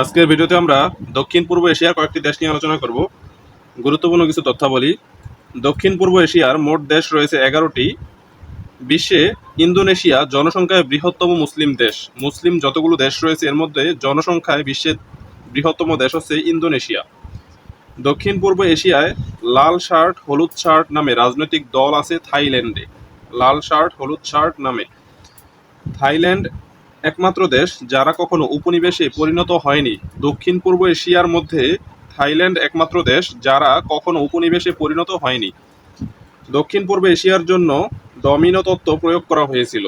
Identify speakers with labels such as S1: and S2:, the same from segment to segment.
S1: আজকের ভিডিওতে আমরা দক্ষিণ পূর্ব এশিয়ার কয়েকটি দেশ নিয়ে আলোচনা করব। গুরুত্বপূর্ণ কিছু তথ্যাবলী। দক্ষিণ পূর্ব এশিয়ার মোট দেশ রয়েছে 11টি। বিশ্বে ইন্দোনেশিয়া জনসংখ্যায় বৃহত্তম মুসলিম দেশ। মুসলিম যতগুলো দেশ রয়েছে এর মধ্যে জনসংখ্যায় বিশ্বের বৃহত্তম দেশ হচ্ছে ইন্দোনেশিয়া। দক্ষিণ পূর্ব এশিয়ায় লাল শার্ট হলুদ শার্ট নামে রাজনৈতিক দল আছে থাইল্যান্ডে। লাল শার্ট হলুদ শার্ট নামে থাইল্যান্ড একমাত্র দেশ যারা কখনো উপনিবেশে পরিণত হয়নি। দক্ষিণ পূর্ব এশিয়ার মধ্যে থাইল্যান্ড একমাত্র দেশ যারা কখনো উপনিবেশে পরিণত হয়নি। দক্ষিণ পূর্ব এশিয়ার জন্য ডমিনো তত্ত্ব প্রয়োগ করা হয়েছিল।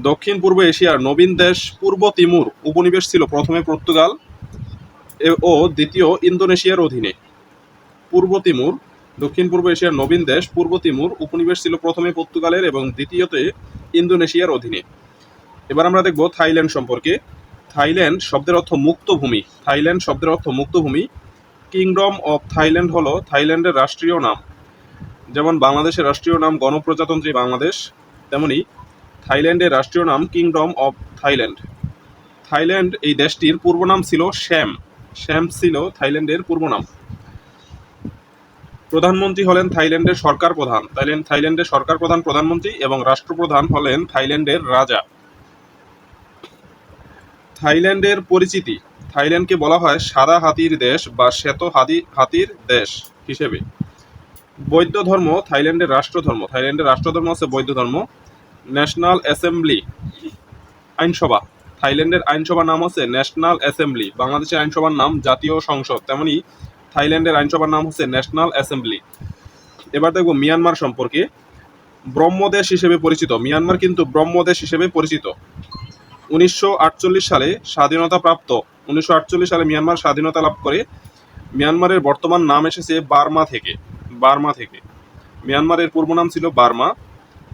S1: দক্ষিণ পূর্ব এশিয়ার নবীন দেশ পূর্ব তিমুর উপনিবেশ ছিল প্রথমে পর্তুগাল ও দ্বিতীয় ইন্দোনেশিয়ার অধীনে। পূর্ব তিমুর দক্ষিণ পূর্ব এশিয়ার নবীন দেশ পূর্ব তিমুর উপনিবেশ ছিল প্রথমে পর্তুগালের এবং দ্বিতীয়তে ইন্দোনেশিয়ার অধীনে। এবার আমরা দেখব থাইল্যান্ড সম্পর্কে। থাইল্যান্ড শব্দের অর্থ মুক্ত ভূমি। থাইল্যান্ড শব্দের অর্থ মুক্ত ভূমি। কিংডম অফ থাইল্যান্ড হলো থাইল্যান্ডের রাষ্ট্রীয় নাম। যেমন বাংলাদেশের রাষ্ট্রীয় নাম গণপ্রজাতন্ত্রী বাংলাদেশ, তেমনি থাইল্যান্ডের রাষ্ট্রীয় নাম কিংডম অফ থাইল্যান্ড। থাইল্যান্ড এই দেশটির পূর্ব নাম ছিল শ্যাম। শ্যাম ছিল থাইল্যান্ডের পূর্ব নাম। প্রধানমন্ত্রী হলেন থাইল্যান্ডের সরকার প্রধান। থাইল্যান্ডের সরকার প্রধান প্রধানমন্ত্রী এবং রাষ্ট্রপ্রধান হলেন থাইল্যান্ডের রাজা। থাইল্যান্ডের পরিচিতি। থাইল্যান্ডকে বলা হয় সাদা হাতির দেশ বা শ্বেত হাতির দেশ হিসেবে। বৌদ্ধ ধর্ম থাইল্যান্ডের রাষ্ট্রধর্ম। থাইল্যান্ডের রাষ্ট্রধর্ম হচ্ছে বৌদ্ধ ধর্ম। ন্যাশনাল অ্যাসেম্বলি আইনসভা। থাইল্যান্ডের আইনসভার নাম হচ্ছে ন্যাশনাল অ্যাসেম্বলি। বাংলাদেশের আইনসভার নাম জাতীয় সংসদ, তেমনি থাইল্যান্ডের আইনসভার নাম হচ্ছে ন্যাশনাল অ্যাসেম্বলি। এবার দেখব মিয়ানমার সম্পর্কে। ব্রহ্মদেশ হিসেবে পরিচিত। মিয়ানমার কিন্তু ব্রহ্মদেশ হিসেবে পরিচিত। 1948 সালে স্বাধীনতাপ্রাপ্ত। 1948 সালে মিয়ানমার স্বাধীনতা লাভ করে। মিয়ানমারের বর্তমান নাম এসেছে বার্মা থেকে। বার্মা থেকে। মিয়ানমারের পূর্ব নাম ছিল বার্মা।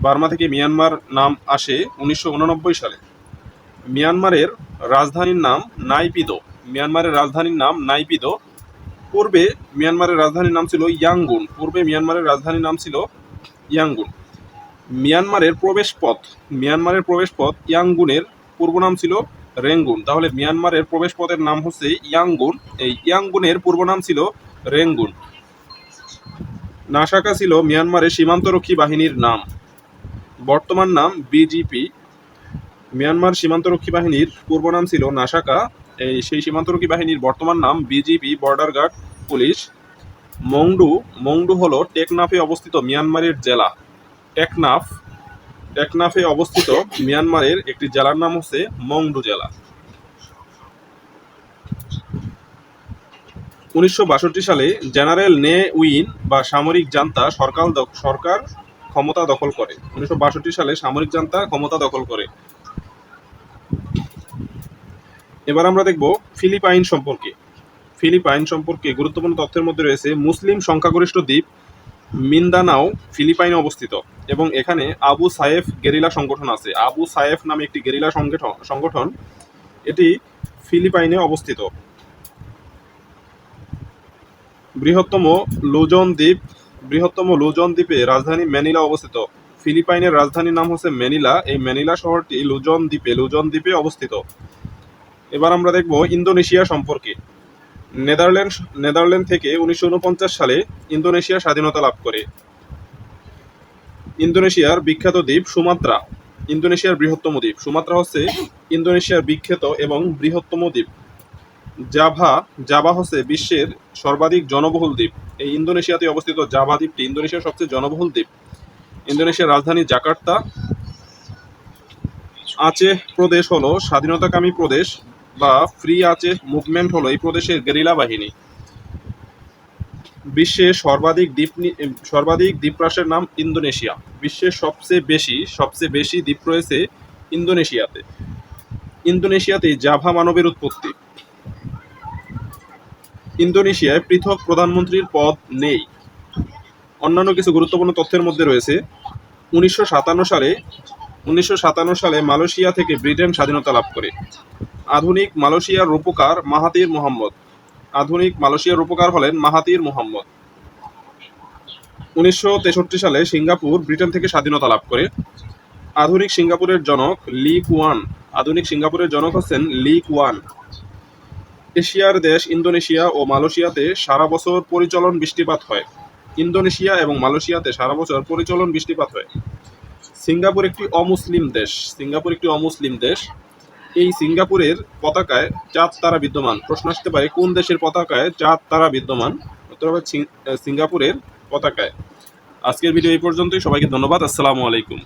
S1: বার্মা থেকে মিয়ানমার নাম আসে 1989 সালে। মিয়ানমারের রাজধানীর নাম নাইপিদো। মিয়ানমারের রাজধানীর নাম নাইপিদো। পূর্বে মিয়ানমারের রাজধানীর নাম ছিল ইয়াঙ্গুন। পূর্বে মিয়ানমারের রাজধানীর নাম ছিল ইয়াঙ্গুন। মিয়ানমারের প্রবেশপথ। মিয়ানমারের প্রবেশপথ ইয়াঙ্গুনের পূর্ব নাম ছিল রেঙ্গুন। তাহলে মিয়ানমারের প্রবেশপথের নাম হচ্ছে ইয়াঙ্গুন। এই ইয়াঙ্গুনের পূর্ব নাম ছিল রেঙ্গুন। নাসাকা ছিল মিয়ানমারের সীমান্তরক্ষী বাহিনীর নাম। বর্তমান নাম বিজিপি। মিয়ানমার সীমান্তরক্ষী বাহিনীর পূর্ব নাম ছিল নাসাকা। সেই সীমান্তরক্ষী বাহিনীর বর্তমান নাম BGP, border guard police. Maungdaw হলো টেকনাফে অবস্থিত মিয়ানমারের জেলা। টেকনাফে অবস্থিত মিয়ানমারের একটি জেলার নাম হচ্ছে মংডু জেলা। 1962 সালে জেনারেল নে উইন বা সামরিক জান্তা সরকার ক্ষমতা দখল করে। 1962 সালে সামরিক জান্তা ক্ষমতা দখল করে। এবার আমরা দেখব ফিলিপাইন সম্পর্কে। ফিলিপাইন সম্পর্কে গুরুত্বপূর্ণ তথ্যের মধ্যে রয়েছে মুসলিম সংখ্যাগরিষ্ঠ দ্বীপ মিন্দানাও ফিলিপাইনে অবস্থিত এবং এখানে আবু সায়েফ গেরিলা সংগঠন আছে। আবু সায়েফ নামে একটি গেরিলা সংগঠন, এটি ফিলিপাইনে অবস্থিত। বৃহত্তম লুজন দ্বীপে রাজধানী ম্যানিলা অবস্থিত। ফিলিপাইনের রাজধানীর নাম হচ্ছে ম্যানিলা। এই ম্যানিলা শহরটি লুজন দ্বীপে অবস্থিত। এবার আমরা দেখব ইন্দোনেশিয়া সম্পর্কে। নেদারল্যান্ড থেকে 1949 সালে ইন্দোনেশিয়া স্বাধীনতা লাভ করে। ইন্দোনেশিয়ার বিখ্যাত দ্বীপ সুমাত্রা। ইন্দোনেশিয়ার বৃহত্তম দ্বীপ সুমাত্রা হচ্ছে ইন্দোনেশিয়ার বিখ্যাত এবং বৃহত্তম দ্বীপ। জাভা হচ্ছে বিশ্বের সর্বাধিক জনবহুল দ্বীপ। এই ইন্দোনেশিয়াতে অবস্থিত জাভা দ্বীপটি ইন্দোনেশিয়ার সবচেয়ে জনবহুল দ্বীপ। ইন্দোনেশিয়ার রাজধানী জাকার্তা। আচেহ প্রদেশ হলো স্বাধীনতাকামী প্রদেশ বা ফ্রি আচেহ মুভমেন্ট হলো এই প্রদেশের গেরিলা বাহিনী। বিশ্বের সর্বাধিক দ্বীপরাষ্ট্রের নাম ইন্দোনেশিয়া। বিশ্বের সবচেয়ে বেশি দ্বীপ রয়েছে ইন্দোনেশিয়াতে। ইন্দোনেশিয়াতে জাভা মানবের উৎপত্তি। ইন্দোনেশিয়ায় পৃথক প্রধানমন্ত্রীর পদ নেই। অন্যান্য কিছু গুরুত্বপূর্ণ তথ্যের মধ্যে রয়েছে 1957 সালে মালয়েশিয়া থেকে ব্রিটেন স্বাধীনতা লাভ করে। আধুনিক মালয়েশিয়ার রূপকার হলেন মাহাথির মোহাম্মদ। 1963 সালে সিঙ্গাপুর ব্রিটেন থেকে স্বাধীনতা লাভ করে। আধুনিক সিঙ্গাপুরের জনক লি কুয়ান হচ্ছেন লি কুয়ান। এশিয়ার দেশ ইন্দোনেশিয়া ও মালয়েশিয়াতে সারা বছর পরিচলন বৃষ্টিপাত হয়। ইন্দোনেশিয়া এবং মালয়েশিয়াতে সারা বছর পরিচলন বৃষ্টিপাত হয়। সিঙ্গাপুর একটি অমুসলিম দেশ। সিঙ্গাপুর একটি অমুসলিম দেশ। এই সিঙ্গাপুরের পতাকায় চাঁদ তারা বিদ্যমান। প্রশ্ন আসতে পারে কোন দেশের পতাকায় চাঁদ তারা বিদ্যমান? উত্তর হবে সিঙ্গাপুরের পতাকায়। আজকের ভিডিও এই পর্যন্তই। সবাইকে ধন্যবাদ। আসসালামু আলাইকুম।